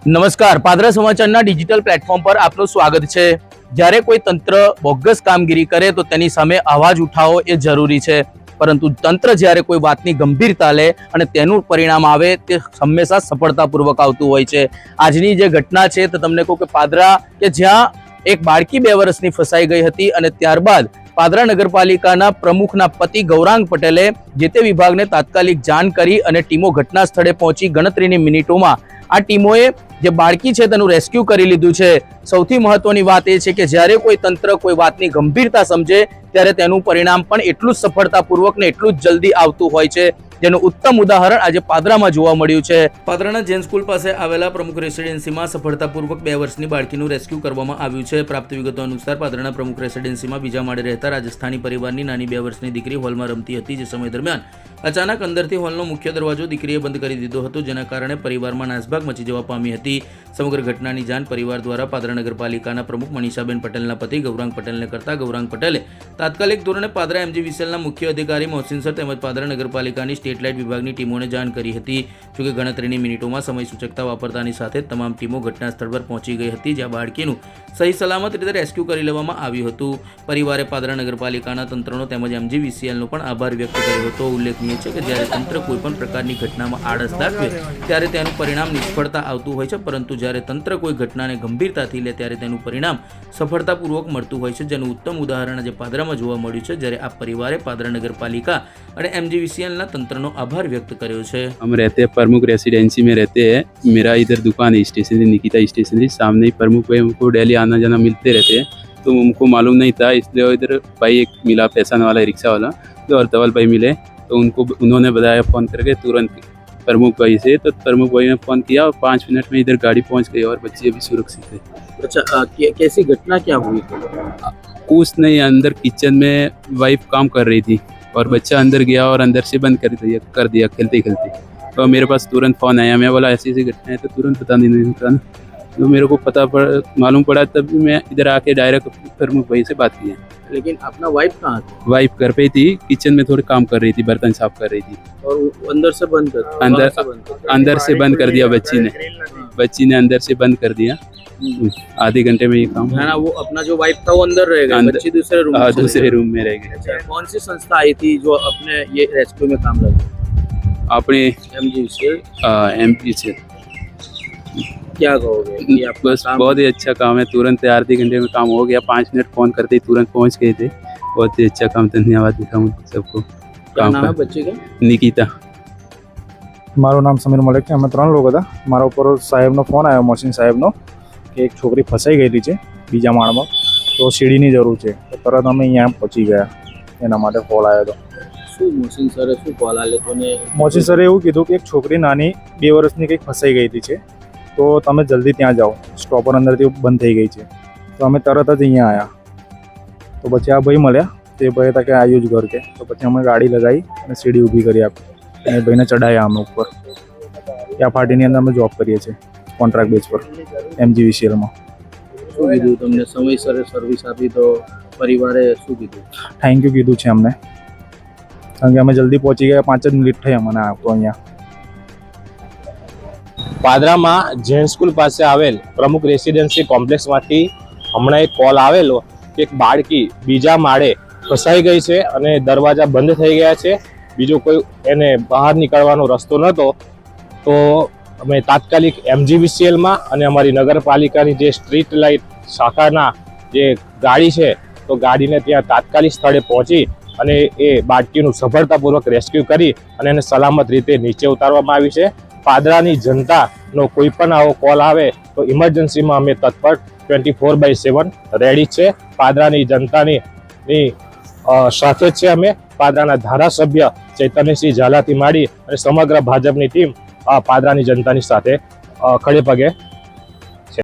નમસ્કાર, પાદરા સમાચારના digital platform પર આપનું સ્વાગત છે। જ્યારે કોઈ તંત્ર બોગસ કામગીરી કરે તો તેની સામે અવાજ ઉઠાવવો એ જરૂરી છે, પરંતુ તંત્ર જ્યારે કોઈ વાતની ગંભીરતા લે અને તેનું પરિણામ આવે તે હંમેશા સફળતાપૂર્વક આવતું હોય છે। આજની જે ઘટના છે તો તમને કહું કે પાદરા કે જ્યાં એક બાળકી 2 વર્ષની ફસાઈ ગઈ હતી અને ત્યારબાદ પાદરા નગરપાલિકાના પ્રમુખના પતિ ગૌરાંગ પટેલે જે તે વિભાગને તાત્કાલિક જાણ કરી અને ટીમો ઘટના સ્થળે પહોંચી ગણતરીની મિનિટોમાં આ ટીમોએ જે બાળકી છે તેનું રેસ્ક્યુ કરી લીધું છે। સૌથી મહત્વની વાત એ છે કે જ્યારે કોઈ તંત્ર કોઈ વાતની ગંભીરતા સમજે ત્યારે તેનું પરિણામ પણ એટલું જ સફળતાપૂર્વક ને એટલું જ જલ્દી આવતું હોય છે, જેનું ઉત્તમ ઉદાહરણ આજે પાદરામાં જોવા મળ્યું છે। પાદરાના જૈન સ્કૂલ પાસે આવેલા પ્રમુખ રેસિડેન્સીમાં સફળતાપૂર્વક 2 વર્ષની બાળકીનું રેસ્ક્યુ કરવામાં આવ્યું છે। પ્રાપ્ત વિગતો અનુસાર પાદરાના પ્રમુખ રેસિડેન્સીમાં બીજા માળે રહેતા રાજસ્થાની પરિવારની નાની 2 વર્ષની દીકરી હોલમાં રમતી હતી। જે સમય દરમિયાન અચાનક અંદરથી હોલનો મુખ્ય દરવાજો દીકરીએ બંધ કરી દીધો હતો, જેના કારણે પરિવારમાં નાસભાગ મચી જવા પામી હતી। સમગ્ર ઘટનાની જાણ પરિવાર દ્વારા પાદરા નગરપાલિકાના પ્રમુખ મનીષાબેન પટેલના પતિ ગૌરાંગ પટેલને કરતા ગૌરાંગ પટેલે તાત્કાલિક ધોરણે પાદરા MGVCLના મુખ્ય અધિકારી મોહસિન સર તેમજ પાદરા નગરપાલિકાની સ્ટ્રીટ લાઇટ વિભાગની ટીમોને જાણ કરી હતી। જોકે ગણતરીની મિનિટોમાં સમય સૂચકતા વાપરતાની સાથે તમામ ટીમો ઘટના સ્થળ પર પહોંચી ગઈ હતી, જ્યાં બાળકીનું સહી સલામત રીતે રેસ્ક્યુ કરી લેવામાં આવ્યું હતું। પરિવારે પાદરા નગરપાલિકાના તંત્રનો તેમજ MGVCLનો પણ આભાર વ્યક્ત કર્યો હતો। ઉલ્લેખનીય છે કે જ્યારે તંત્ર કોઈપણ પ્રકારની ઘટનામાં આળસ દાખવે ત્યારે તેનું પરિણામ નિષ્ફળતા આવતું હોય છે, પરંતુ જ્યારે તંત્ર કોઈ ઘટનાને ગંભીરતાથી લે ત્યારે તેનું પરિણામ સફળતાપૂર્વક મળતું હોય છે, જેનું ઉત્તમ ઉદાહરણ આજે પાદરામાં જોવા મળ્યું છે। જ્યારે આ પરિવારે પાદરા નગરપાલિકા અને MGVCLના તંત્રનો આભાર व्यक्त કર્યો છે। हम रहते हैं प्रमुख रेसिडेंसी में रहते हैं। मेरा इधर दुकान है स्टेशनरी, निकिता स्टेशनरी सामने ही प्रमुख भाई हमको डेली आना जाना मिलते रहते हैं, तो उनको मालूम नहीं था, इसलिए इधर भाई एक मिला पैसा वाला रिक्शा वाला, तो अर्थवल भाई मिले, तो उन्होंने बताया फ़ोन करके तुरंत प्रमुख भाई से, तो प्रमुख भाई ने फ़ोन किया और 5 मिनट में इधर गाड़ी पहुंच गई और बच्चे अभी सुरक्षित है। अच्छा, कैसी घटना क्या हुई? कुछ नहीं, अंदर किचन में वाइफ काम कर रही थी और बच्चा अंदर गया और अंदर से बंद कर दिया खेलते खेलते। तो मेरे पास तुरंत फ़ोन आया, मैं बोला ऐसी ऐसी घटना है, तो तुरंत बता देने का। तो मेरे को मालूम पड़ा, तब मैं इधर आके डायरेक्ट प्रमुख भाई से बात किया। लेकिन अपना वाइफ कहाँ थी? वाइफ घर पे थी, किचन में थोड़े काम कर रही थी, बर्तन साफ कर रही थी और अंदर से बंद कर अंदर से बंद कर दिया बच्ची ने अंदर से बंद कर दिया। आधे घंटे में ये काम है ना। वो अपना जो वाइफ था वो अंदर रह गया, बच्ची दूसरे रूम में रह गई। अच्छा, कौन सी संस्था आई थी जो अपने ये रेस्क्यू में काम लगी? अपने MP से। क्या कहोगे कि आपका बस काम? बहुत ही अच्छा काम है, तुरंत आधे घंटे में काम हो गया, 5 मिनट फ़ोन करते ही तुरंत पहुंच गए थे। बहुत ही अच्छा काम, धन्यवाद देता हूँ सबको। क्या नाम है बच्चे का? निकिता। મારું નામ સમીર મલિક છે। અમે 3 લોકો હતા। મારા ઉપર સાહેબનો ફોન આવ્યો, મોહસિન સાહેબનો, કે એક છોકરી ફસાઈ ગયેલી છે બીજા માળમાં, તો સીડીની જરૂર છે। તો તરત અમે અહીંયા પહોંચી ગયા, એના માટે કોલ આવ્યો હતો। શું મોહસિન સરે શું કોલ આલે તો ને? મોહસિન સરે એવું કીધું કે એક છોકરી નાની 2 વર્ષની કંઈક ફસાઈ ગઈ હતી છે, તો તમે જલ્દી ત્યાં જાઓ, સ્ટોપર અંદરથી બંધ થઈ ગઈ છે। તો અમે તરત જ અહીંયા આવ્યા। તો પછી આ ભાઈ મળ્યા, તે ભાઈ હતા કે આવ્યું જ ઘર કે, તો પછી અમે ગાડી લગાવી અને સીડી ઊભી કરી આપી અને ભાઈને ચડાવ્યા અમે ઉપર। ત્યાં પાર્ટીની અંદર અમે જોબ કરીએ છીએ, કોન્ટ્રાક્ટ બેઝ પર MGVCLમાં। શું કીધું તમને? સમયસર સર્વિસ આપી તો પરિવારે શું કીધું? થેન્ક યુ કીધું છે અમને, કારણ કે અમે જલ્દી પહોંચી ગયા। 5 જ મિનિટ થઈ અમને આવતો અહીંયા। પાદરામાં જૈન સ્કૂલ પાસે આવેલ પ્રમુખ રેસિડેન્સી કોમ્પ્લેક્સમાંથી હમણાં એક કોલ આવેલો કે એક બાળકી બીજા માળે ફસાઈ ગઈ છે અને દરવાજા બંધ થઈ ગયા છે, બીજો કોઈ એને બહાર નીકળવાનો રસ્તો નહોતો। તો અમે તાત્કાલિક MGVCLમાં અને અમારી નગરપાલિકાની જે સ્ટ્રીટ લાઇટ શાખાના જે ગાડી છે, તો ગાડીને ત્યાં તાત્કાલિક સ્થળે પહોંચી અને એ બાળકીનું સફળતાપૂર્વક રેસ્ક્યુ કરી અને એને સલામત રીતે નીચે ઉતારવામાં આવી છે। પાદરાની જનતાનો કોઈ પણ આવો કોલ આવે તો ઇમરજન્સીમાં અમે તત્પર 24/7 રેડી છે। પાદરાની જનતાની સાથે જ છે અમે। પાદરાના ધારાસભ્ય ચૈતન્યસિંહ ઝાલાથી માંડી અને સમગ્ર ભાજપની ટીમ પાદરાની જનતાની સાથે ખડે પગે